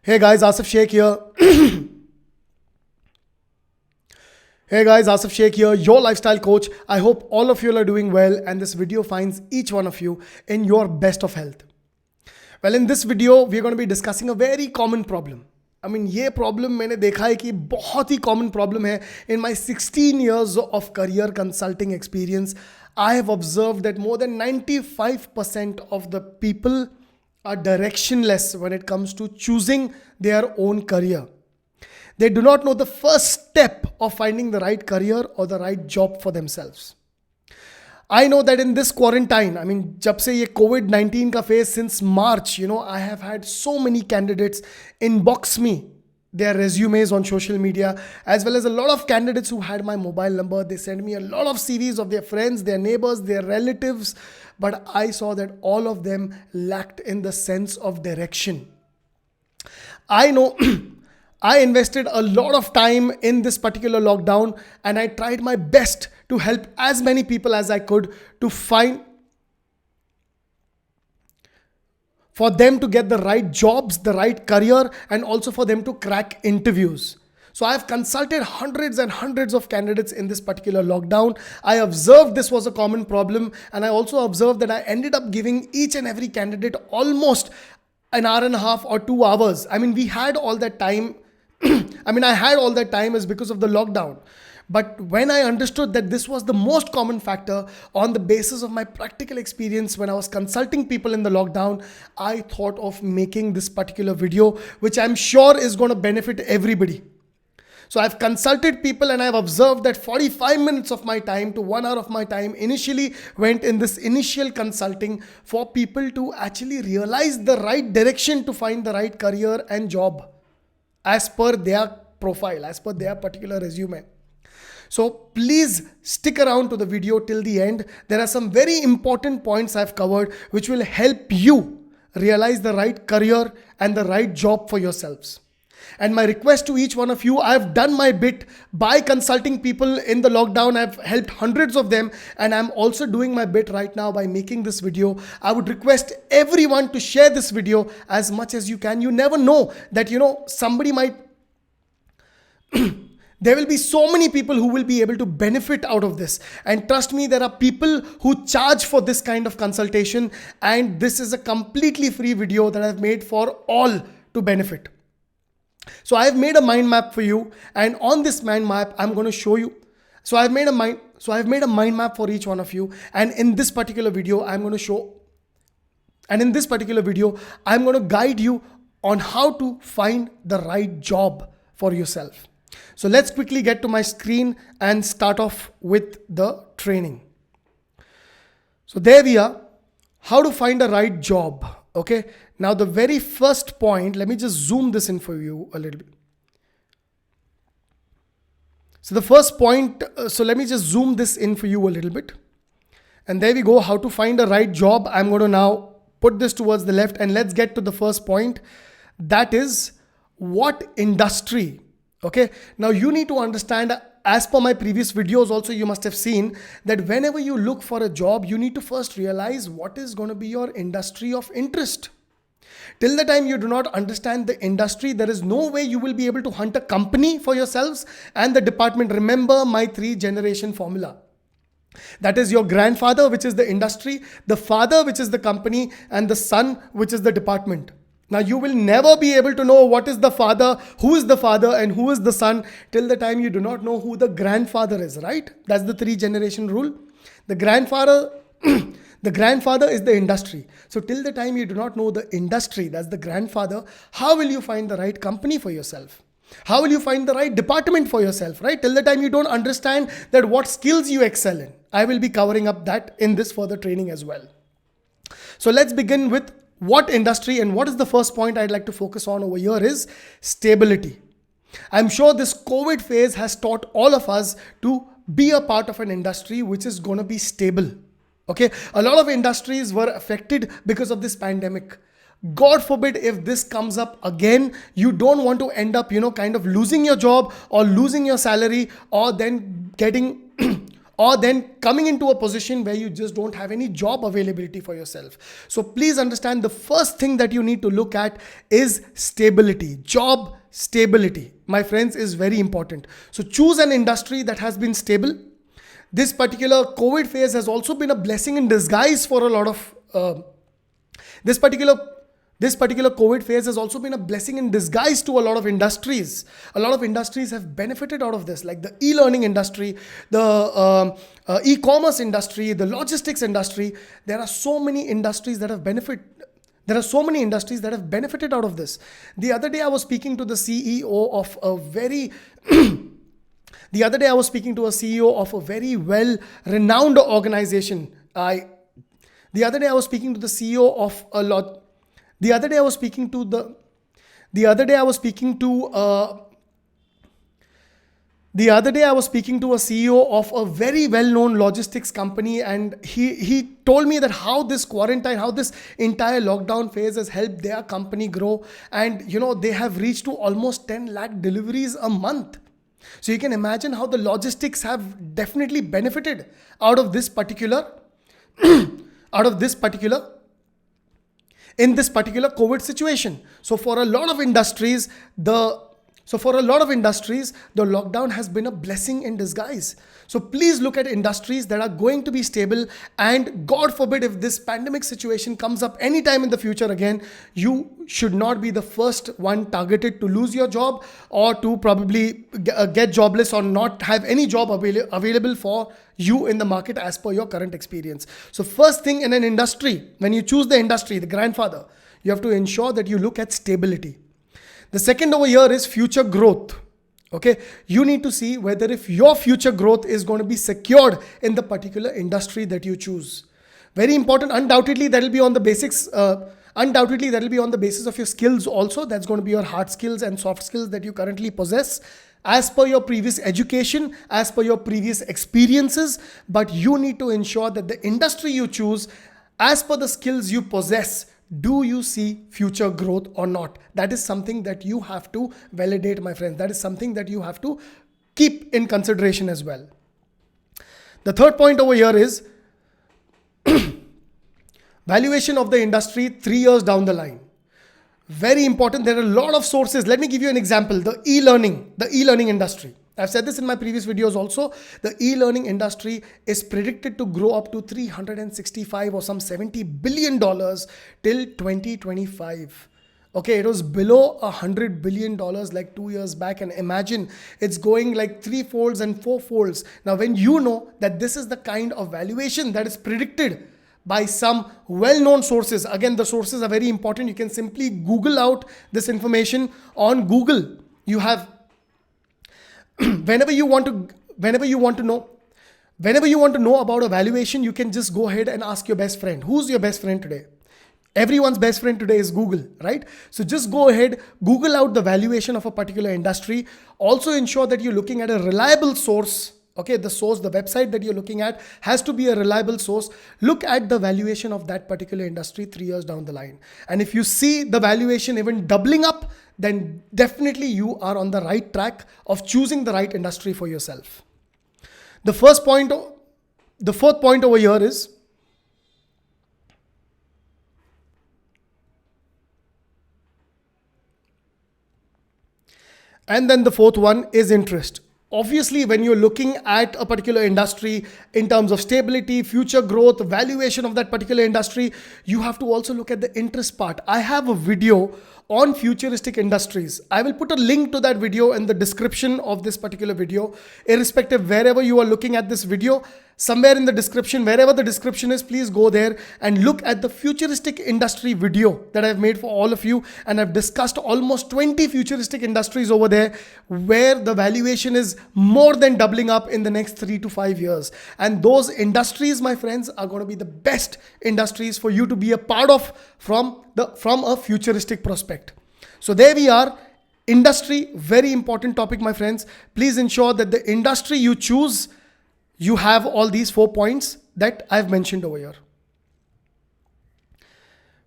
Hey guys, Asif Sheikh here. Hey guys, Asif Sheikh here, your lifestyle coach. I hope all of you are doing well and this video finds each one of you in your best of health. Well, in this video, we are going to be discussing a very common problem. ये problem मैंने देखा है कि बहुत ही common problem है. In my 16 years of career consulting experience, I have observed that more than 95% of the people are directionless when it comes to choosing their own career. They do not know the first step of finding the right career or the right job for themselves. I know that in this quarantine, जब से ये COVID-19 का phase since March, I have had so many candidates inbox me their resumes on social media, as well as a lot of candidates who had my mobile number. They sent me a lot of CVs of their friends, their neighbors, their relatives, but I saw that all of them lacked in the sense of direction. I know I invested a lot of time in this particular lockdown and I tried my best to help as many people as I could to find for them to get the right jobs, the right career, and also for them to crack interviews. So I've consulted hundreds and hundreds of candidates in this particular lockdown. I observed this was a common problem, and I also observed that I ended up giving each and every candidate almost an hour and a half or 2 hours. We had all that time. I had all that time is because of the lockdown. But when I understood that this was the most common factor on the basis of my practical experience when I was consulting people in the lockdown, I thought of making this particular video, which I'm sure is going to benefit everybody. So I've consulted people and I've observed that 45 minutes of my time to 1 hour of my time initially went in this initial consulting for people to actually realize the right direction to find the right career and job as per their profile, as per their particular resume. So please stick around to the video till the end. There are some very important points I've covered which will help you realize the right career and the right job for yourselves. And my request to each one of you, I've done my bit by consulting people in the lockdown. I've helped hundreds of them, and I'm also doing my bit right now by making this video. I would request everyone to share this video as much as you can. You never know that, somebody might there will be so many people who will be able to benefit out of this. And trust me, there are people who charge for this kind of consultation. And this is a completely free video that I've made for all to benefit. So I've made a mind map for you. And on this mind map, I'm going to show you. So I've made a mind map for each one of you. And in this particular video, I'm going to guide you on how to find the right job for yourself. So let's quickly get to my screen and start off with the training. So there we are, how to find a right job. Okay. Now the very first point, let me just zoom this in for you a little bit. So the first point, so let me just zoom this in for you a little bit. And there we go, how to find a right job. I'm going to now put this towards the left and let's get to the first point. That is, what industry? Okay, now you need to understand, as per my previous videos also, you must have seen that whenever you look for a job, you need to first realize what is going to be your industry of interest. Till the time you do not understand the industry, there is no way you will be able to hunt a company for yourselves and the department. Remember my 3-generation formula. That is your grandfather, which is the industry, the father, which is the company, and the son, which is the department. Now you will never be able to know what is the father, who is the father and who is the son till the time you do not know who the grandfather is, right? That's the 3-generation rule. The grandfather is the industry. So till the time you do not know the industry, that's the grandfather, how will you find the right company for yourself? How will you find the right department for yourself, right? Till the time you don't understand that what skills you excel in. I will be covering up that in this further training as well. So let's begin with what industry, and what is the first point I'd like to focus on over here is stability. I'm sure this COVID phase has taught all of us to be a part of an industry which is going to be stable. Okay, a lot of industries were affected because of this pandemic. God forbid if this comes up again, you don't want to end up, kind of losing your job or losing your salary or then getting or then coming into a position where you just don't have any job availability for yourself. So please understand, the first thing that you need to look at is stability. Job stability, my friends, is very important. So choose an industry that has been stable. This particular COVID phase has also been a blessing in disguise for a lot of this particular COVID phase has also been a blessing in disguise to a lot of industries. A lot of industries have benefited out of this, like the e-learning industry, the e-commerce industry, the logistics industry. There are so many industries that have benefited. There are so many industries that have benefited out of this. The other day I was speaking to the CEO of a very well-renowned organization. The other day I was speaking to the CEO of a lot. The other day I was speaking to a CEO of a very well-known logistics company, and he told me that how this quarantine, how this entire lockdown phase has helped their company grow, and they have reached to almost 10 lakh deliveries a month. So you can imagine how the logistics have definitely benefited out of this particular in this particular COVID situation. So for a lot of industries, the lockdown has been a blessing in disguise. So please look at industries that are going to be stable, and God forbid if this pandemic situation comes up anytime in the future again, you should not be the first one targeted to lose your job or to probably get jobless or not have any job available for you in the market as per your current experience. So first thing in an industry, when you choose the industry, the grandfather, you have to ensure that you look at stability. The second over here is future growth. Okay, you need to see whether if your future growth is going to be secured in the particular industry that you choose. Very important. Undoubtedly, that will be on the basics. Undoubtedly, that will be on the basis of your skills also. That's going to be your hard skills and soft skills that you currently possess, as per your previous education, as per your previous experiences. But you need to ensure that the industry you choose, as per the skills you possess, do you see future growth or not? That is something that you have to validate, my friends. That is something that you have to keep in consideration as well. The third point over here is valuation of the industry 3 years down the line. Very important. There are a lot of sources. Let me give you an example. The e-learning industry. I've said this in my previous videos also. The e-learning industry is predicted to grow up to $365 or some $70 billion till 2025. Okay, it was below $100 billion like 2 years back, and imagine it's going like 3-folds and 4-folds. Now, when you know that this is the kind of valuation that is predicted by some well-known sources, again, the sources are very important. You can simply Google out this information on Google. You have whenever you want to know about a valuation, you can just go ahead and ask your best friend. Who's your best friend today? Everyone's best friend today is Google, right? So just go ahead, Google out the valuation of a particular industry. Also ensure that you're looking at a reliable source. Okay, the website that you're looking at has to be a reliable source. Look at the valuation of that particular industry 3 years down the line. And if you see the valuation even doubling up, then definitely you are on the right track of choosing the right industry for yourself. The fourth point over here is and then the fourth one is interest. Obviously, when you're looking at a particular industry in terms of stability, future growth, valuation of that particular industry, you have to also look at the interest part. I have a video on futuristic industries. I will put a link to that video in the description of this particular video. Irrespective, wherever you are looking at this video, somewhere in the description, wherever the description is, please go there and look at the futuristic industry video that I've made for all of you. And I've discussed almost 20 futuristic industries over there where the valuation is more than doubling up in the next 3 to 5 years. And those industries, my friends, are going to be the best industries for you to be a part of from a futuristic prospect. So there we are. Industry, very important topic, my friends. Please ensure that the industry you choose, you have all these 4 points that I've mentioned over here.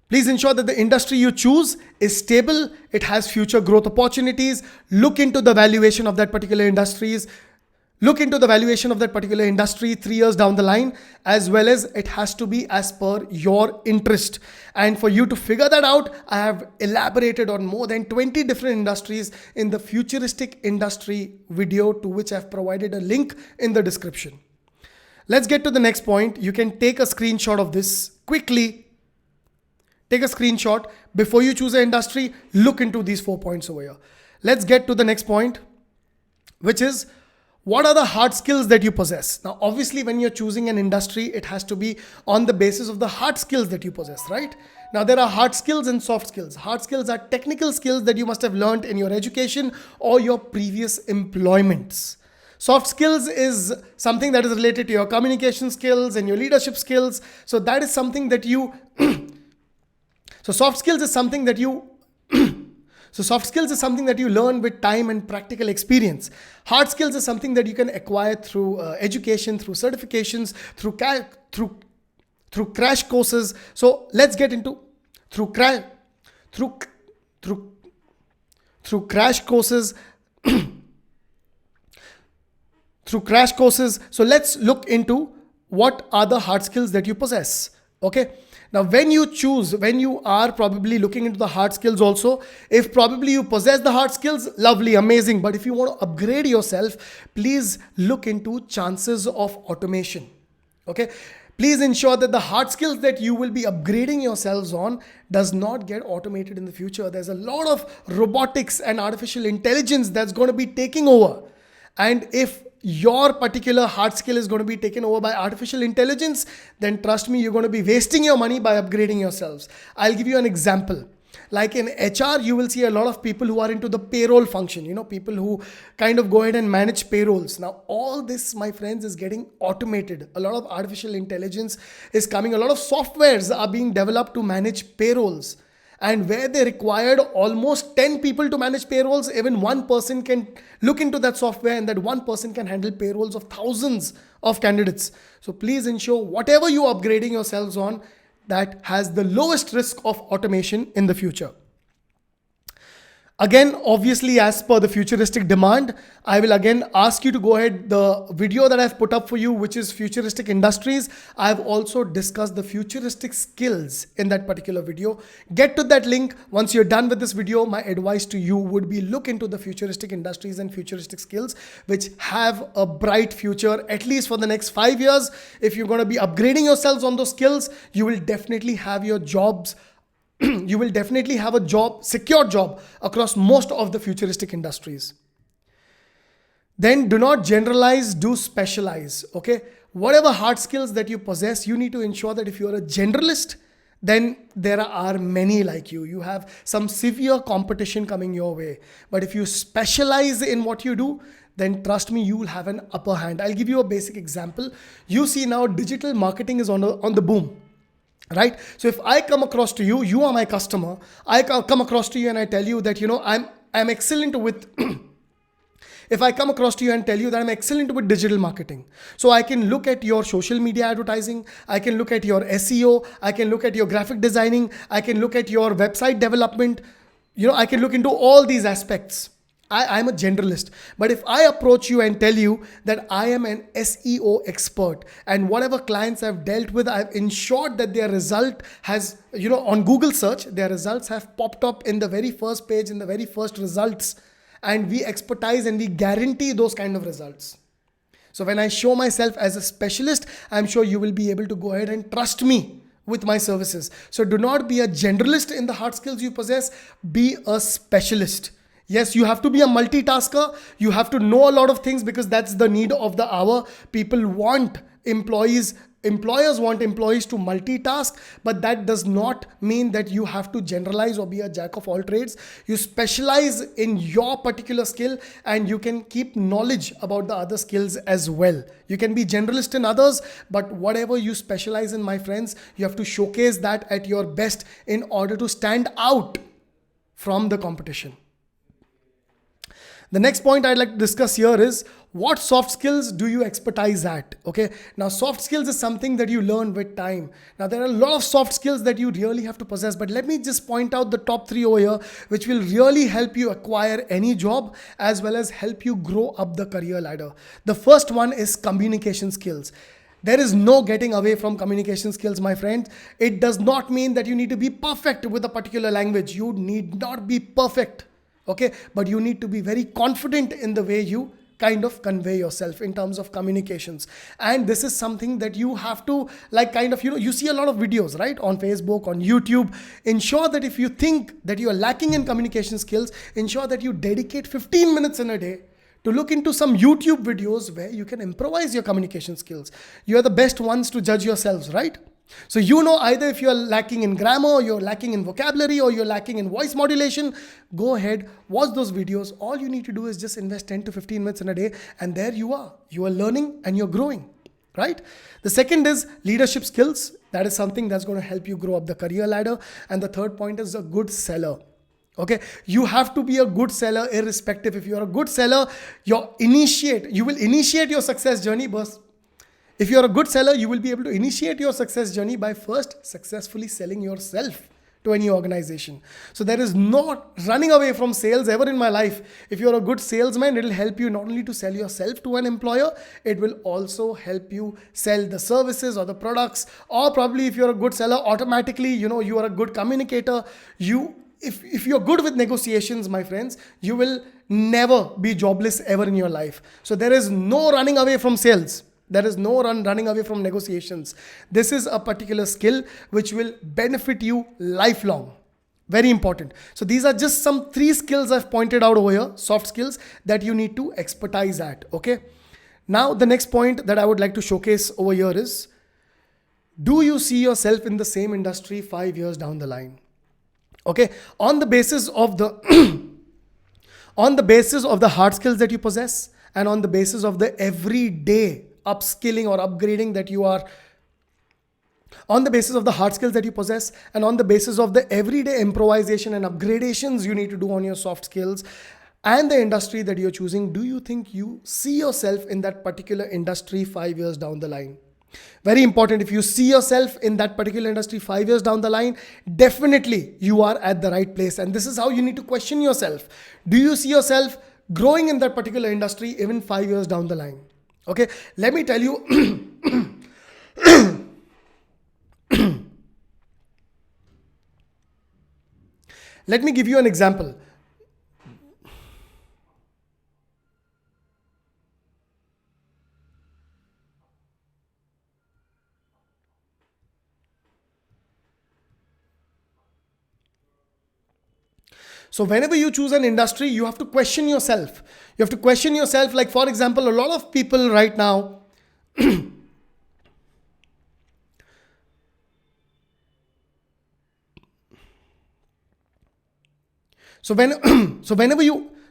Please ensure that the industry you choose is stable. It has future growth opportunities. Look into the valuation of that particular industries. Look into the valuation of that particular industry 3 years down the line, as well as it has to be as per your interest. And for you to figure that out, I have elaborated on more than 20 different industries in the futuristic industry video, to which I've provided a link in the description. Let's get to the next point. You can take a screenshot of this quickly. Take a screenshot before you choose an industry. Look into these 4 points over here. Let's get to the next point, which is, what are the hard skills that you possess? Now, obviously, when you're choosing an industry, it has to be on the basis of the hard skills that you possess, right? Now, there are hard skills and soft skills. Hard skills are technical skills that you must have learned in your education or your previous employments. Soft skills is something that is related to your communication skills and your leadership skills. So that is something that you, so soft skills is something that you, So soft skills is something that you learn with time and practical experience. Hard skills is something that you can acquire through education, through certifications, through crash courses. So let's get into through crash courses. Through crash courses. So let's look into what are the hard skills that you possess. Okay. Now, when you are probably looking into the hard skills also, if probably you possess the hard skills, lovely, amazing. But if you want to upgrade yourself, please look into chances of automation. Okay. Please ensure that the hard skills that you will be upgrading yourselves on does not get automated in the future. There's a lot of robotics and artificial intelligence that's going to be taking over. And if your particular hard skill is going to be taken over by artificial intelligence, then trust me, you're going to be wasting your money by upgrading yourselves. I'll give you an example. Like in HR, you will see a lot of people who are into the payroll function, people who kind of go ahead and manage payrolls. Now, all this, my friends, is getting automated. A lot of artificial intelligence is coming. A lot of softwares are being developed to manage payrolls. And where they required almost 10 people to manage payrolls, even one person can look into that software, and that one person can handle payrolls of thousands of candidates. So please ensure whatever you are upgrading yourselves on, that has the lowest risk of automation in the future. Again, obviously, as per the futuristic demand, I will again ask you to go ahead. The video that I've put up for you, which is futuristic industries, I've also discussed the futuristic skills in that particular video. Get to that link. Once you're done with this video, my advice to you would be look into the futuristic industries and futuristic skills, which have a bright future, at least for the next 5 years. If you're going to be upgrading yourselves on those skills, you will definitely have your jobs you will definitely have a secure job across most of the futuristic industries. Then do not generalize, do specialize. Okay. Whatever hard skills that you possess, you need to ensure that if you're a generalist, then there are many like you. You have some severe competition coming your way. But if you specialize in what you do, then trust me, you will have an upper hand. I'll give you a basic example. You see now digital marketing is on the boom. Right? So if I come across to you, you are my customer, I come across to you and I tell you that, I'm excellent with, if I come across to you and tell you that I'm excellent with digital marketing, so I can look at your social media advertising, I can look at your SEO, I can look at your graphic designing, I can look at your website development, I can look into all these aspects. I'm a generalist. But if I approach you and tell you that I am an SEO expert, and whatever clients I've dealt with, I've ensured that their result has, on Google search, their results have popped up in the very first page, in the very first results, and we expertise and we guarantee those kind of results. So when I show myself as a specialist, I'm sure you will be able to go ahead and trust me with my services. So do not be a generalist in the hard skills you possess, be a specialist. Yes, you have to be a multitasker. You have to know a lot of things because that's the need of the hour. Employers want employees to multitask, but that does not mean that you have to generalize or be a jack of all trades. You specialize in your particular skill and you can keep knowledge about the other skills as well. You can be generalist in others, but whatever you specialize in, my friends, you have to showcase that at your best in order to stand out from the competition. The next point I'd like to discuss here is what soft skills do you expertise at? Okay, now soft skills is something that you learn with time. Now there are a lot of soft skills that you really have to possess, but let me just point out the top 3 over here, which will really help you acquire any job as well as help you grow up the career ladder. The first one is communication skills. There is no getting away from communication skills, my friend. It does not mean that you need to be perfect with a particular language. You need not be perfect. Okay, but you need to be very confident in the way you kind of convey yourself in terms of communications. And this is something that you have to you see a lot of videos, right, on Facebook, on YouTube. Ensure that if you think that you are lacking in communication skills, ensure that you dedicate 15 minutes in a day to look into some YouTube videos where you can improvise your communication skills. You are the best ones to judge yourselves, right? So either if you're lacking in grammar, or you're lacking in vocabulary, or you're lacking in voice modulation, go ahead, watch those videos. All you need to do is just invest 10 to 15 minutes in a day, and there you are. You are learning and you're growing, right? The second is leadership skills. That is something that's going to help you grow up the career ladder. And the third point is a good seller. Okay, you have to be a good seller irrespective. If you're a good seller, you will initiate your success journey. If you're a good seller, you will be able to initiate your success journey by first successfully selling yourself to any organization. So there is no running away from sales ever in my life. If you're a good salesman, it'll help you not only to sell yourself to an employer, it will also help you sell the services or the products. Or probably if you're a good seller, automatically, you are a good communicator. If you're good with negotiations, my friends, you will never be jobless ever in your life. So there is no running away from sales. There is no running away from negotiations. This is a particular skill which will benefit you lifelong. Very important. So these are just some 3 skills I've pointed out over here, soft skills that you need to expertise at. Okay. Now the next point that I would like to showcase over here is, do you see yourself in the same industry 5 years down the line? Okay. On the basis of the hard skills that you possess, and on the basis of the everyday upskilling or upgrading that you are, on the basis of the hard skills that you possess, and on the basis of the everyday improvisation and upgradations you need to do on your soft skills and the industry that you're choosing, do you think you see yourself in that particular industry 5 years down the line? Very important. If you see yourself in that particular industry 5 years down the line, definitely you are at the right place. And this is how you need to question yourself. Do you see yourself growing in that particular industry even 5 years down the line? Okay, let me tell you. Let me give you an example. So whenever you choose an industry, you have to question yourself. You have to question yourself, like for example, a lot of people right now,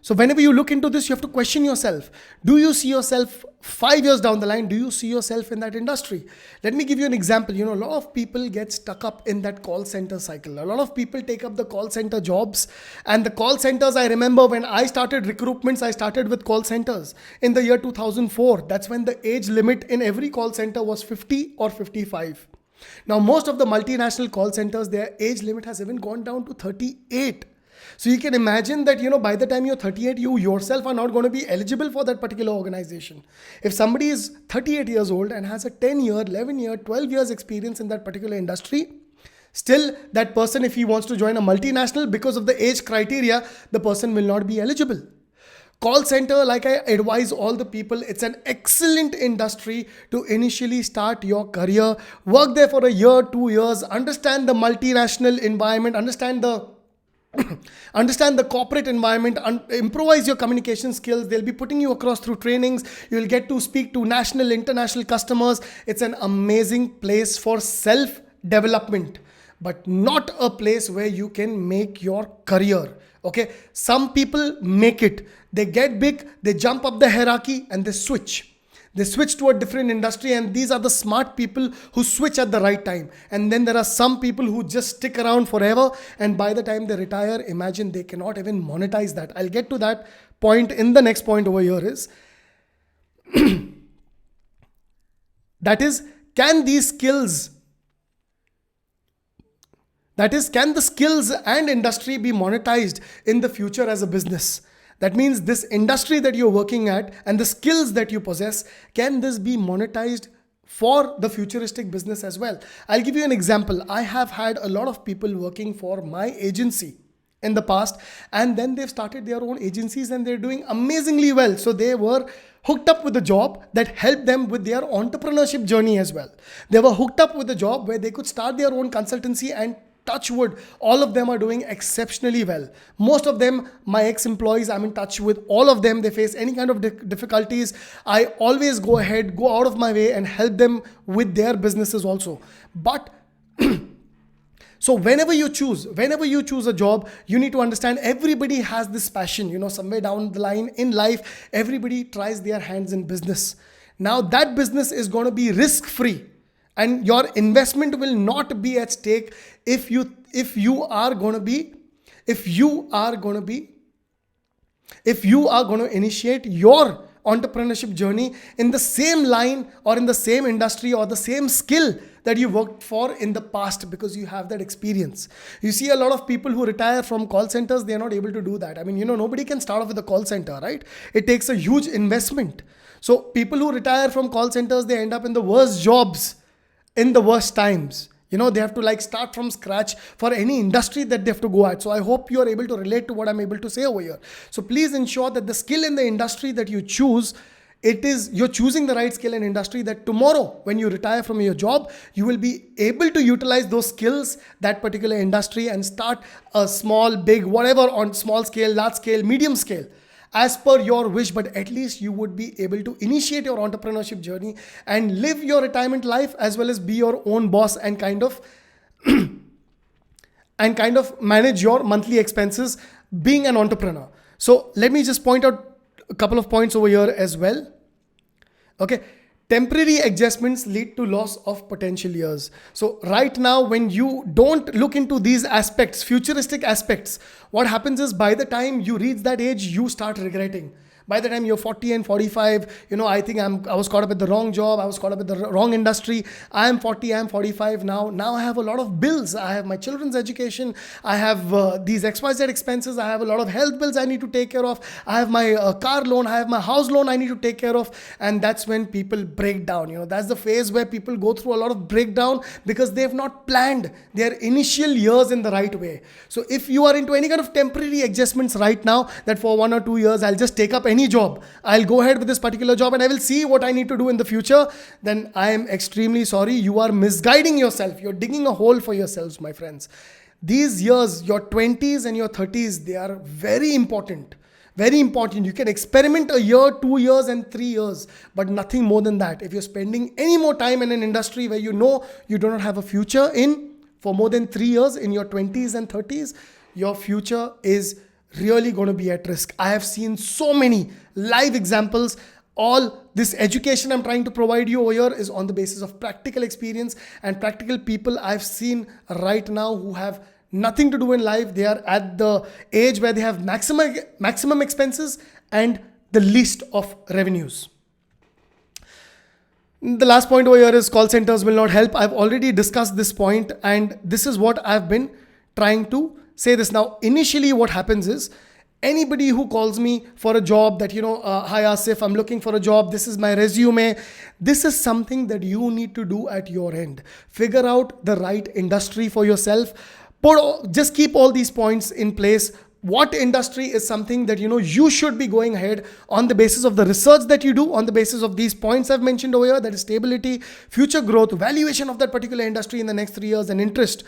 whenever you look into this, you have to question yourself. Do you see yourself 5 years down the line? Do you see yourself in that industry? Let me give you an example. A lot of people get stuck up in that call center cycle. A lot of people take up the call center jobs, and the call centers, I remember when I started recruitments, I started with call centers in the year 2004. That's when the age limit in every call center was 50 or 55. Now, most of the multinational call centers, their age limit has even gone down to 38. So you can imagine that, by the time you're 38, you yourself are not going to be eligible for that particular organization. If somebody is 38 years old and has a 10-year, 11-year, 12 years experience in that particular industry, still that person, if he wants to join a multinational, because of the age criteria, the person will not be eligible. Call center, like I advise all the people, it's an excellent industry to initially start your career. Work there for a year, 2 years, understand the multinational environment, understand the corporate environment, improvise your communication skills. They'll be putting you across through trainings. You'll get to speak to national, international customers. It's an amazing place for self-development, but not a place where you can make your career. Okay, some people make it. They get big, they jump up the hierarchy and they switch. They switch to a different industry, and these are the smart people who switch at the right time. And then there are some people who just stick around forever, and by the time they retire, imagine they cannot even monetize that. I'll get to that point in the next point over here is that is, can these skills, that is, can the skills and industry be monetized in the future as a business? That means this industry that you're working at and the skills that you possess, can this be monetized for the futuristic business as well? I'll give you an example. I have had a lot of people working for my agency in the past, and then they've started their own agencies and they're doing amazingly well. So they were hooked up with a job that helped them with their entrepreneurship journey as well. They were hooked up with a job where they could start their own consultancy, and touch wood, all of them are doing exceptionally well. Most of them, my ex-employees, I'm in touch with all of them. They face any kind of difficulties, I always go ahead, go out of my way and help them with their businesses also. But so whenever you choose a job, you need to understand everybody has this passion. Somewhere down the line in life, everybody tries their hands in business. Now that business is going to be risk-free, and your investment will not be at stake if you are going to initiate your entrepreneurship journey in the same line or in the same industry or the same skill that you worked for in the past, because you have that experience. You see a lot of people who retire from call centers, they are not able to do that. I mean, nobody can start off with a call center, right? It takes a huge investment. So people who retire from call centers, they end up in the worst jobs in the worst times. They have to start from scratch for any industry that they have to go at. So I hope you are able to relate to what I'm able to say over here. So please ensure that the skill in the industry that you choose, you're choosing the right skill and industry that tomorrow when you retire from your job, you will be able to utilize those skills, that particular industry, and start a small, big, whatever, on small scale, large scale, medium scale, as per your wish. But at least you would be able to initiate your entrepreneurship journey and live your retirement life, as well as be your own boss and kind of manage your monthly expenses being an entrepreneur. So let me just point out a couple of points over here as well. Okay. Temporary adjustments lead to loss of potential years. So right now, when you don't look into these aspects, futuristic aspects, what happens is by the time you reach that age, you start regretting. By the time you're 40 and 45, I think I was caught up with the wrong job. I was caught up with the wrong industry. I am 40, I am 45 now. Now I have a lot of bills. I have my children's education. I have these XYZ expenses. I have a lot of health bills I need to take care of. I have my car loan. I have my house loan I need to take care of. And that's when people break down. That's the phase where people go through a lot of breakdown because they have not planned their initial years in the right way. So if you are into any kind of temporary adjustments right now, that for 1 or 2 years, I'll just take up any job, I'll go ahead with this particular job and I will see what I need to do in the future, then I am extremely sorry. You are misguiding yourself. You're digging a hole for yourselves, my friends. These years, your 20s and your 30s, they are very important. Very important. You can experiment a year, 2 years and 3 years, but nothing more than that. If you're spending any more time in an industry where you do not have a future in for more than 3 years in your 20s and 30s, your future is really going to be at risk. I have seen so many live examples. All this education I'm trying to provide you over here is on the basis of practical experience and practical people I've seen right now who have nothing to do in life. They are at the age where they have maximum expenses and the least of revenues. The last point over here is call centers will not help. I've already discussed this point, and this is what I've been trying to say this. Now, initially what happens is anybody who calls me for a job that, hi Asif, I'm looking for a job. This is my resume. This is something that you need to do at your end. Figure out the right industry for yourself. Just keep all these points in place. What industry is something that, you should be going ahead on the basis of the research that you do, on the basis of these points I've mentioned over here, that is stability, future growth, valuation of that particular industry in the next 3 years, and interest.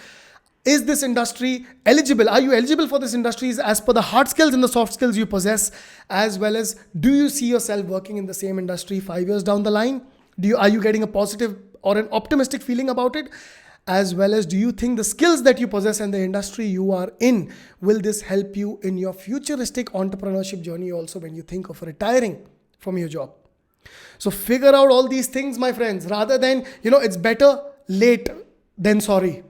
Is this industry eligible? Are you eligible for this industry as per the hard skills and the soft skills you possess? As well as, do you see yourself working in the same industry 5 years down the line? Are you getting a positive or an optimistic feeling about it? As well as, do you think the skills that you possess and the industry you are in, will this help you in your futuristic entrepreneurship journey also when you think of retiring from your job? So figure out all these things, my friends, rather than, it's better late than sorry.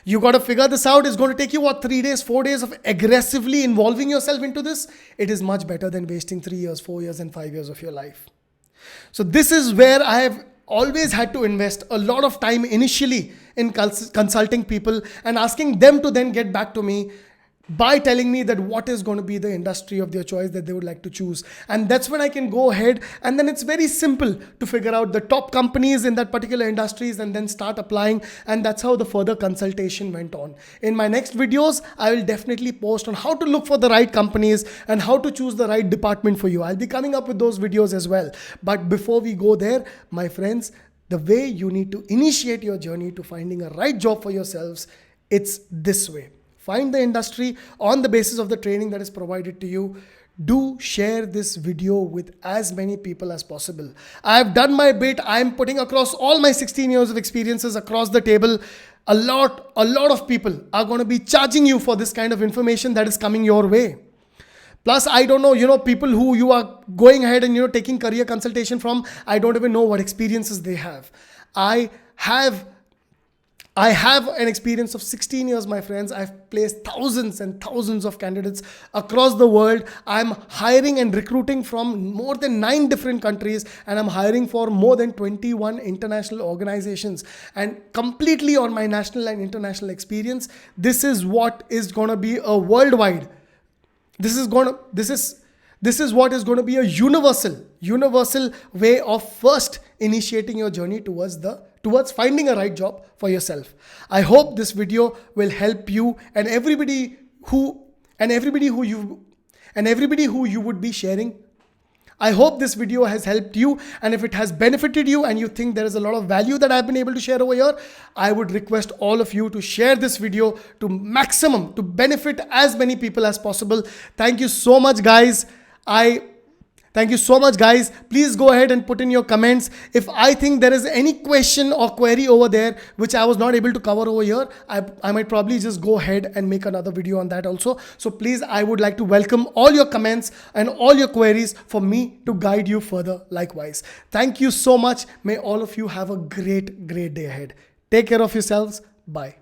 You got to figure this out. It's going to take you 3 days, 4 days of aggressively involving yourself into this. It is much better than wasting 3 years, 4 years, and 5 years of your life. So this is where I have always had to invest a lot of time initially in consulting people and asking them to then get back to me by telling me that what is going to be the industry of their choice that they would like to choose. And that's when I can go ahead, and then it's very simple to figure out the top companies in that particular industries and then start applying. And that's how the further consultation went on. In my next videos, I will definitely post on how to look for the right companies and how to choose the right department for you. I'll be coming up with those videos as well. But before we go there, my friends, the way you need to initiate your journey to finding a right job for yourselves, it's this way. Find the industry on the basis of the training that is provided to you. Do share this video with as many people as possible. I have done my bit. I am putting across all my 16 years of experiences across the table. A lot of people are going to be charging you for this kind of information that is coming your way. Plus, I don't know, people who you are going ahead and, taking career consultation from, I don't even know what experiences they have. I have an experience of 16 years, my friends. I've placed thousands and thousands of candidates across the world. I'm hiring and recruiting from more than 9 different countries, and I'm hiring for more than 21 international organizations. And completely on my national and international experience, this is what is going to be a worldwide. This is what is going to be a universal way of first initiating your journey towards finding a right job for yourself. I hope this video will help you and everybody who you would be sharing. I hope this video has helped you, and if it has benefited you and you think there is a lot of value that I've been able to share over here, I would request all of you to share this video to maximum, to benefit as many people as possible. Thank you so much, guys. Thank you so much, guys. Please go ahead and put in your comments. If I think there is any question or query over there which I was not able to cover over here, I might probably just go ahead and make another video on that also. So please, I would like to welcome all your comments and all your queries for me to guide you further likewise. Thank you so much. May all of you have a great day ahead. Take care of yourselves. Bye.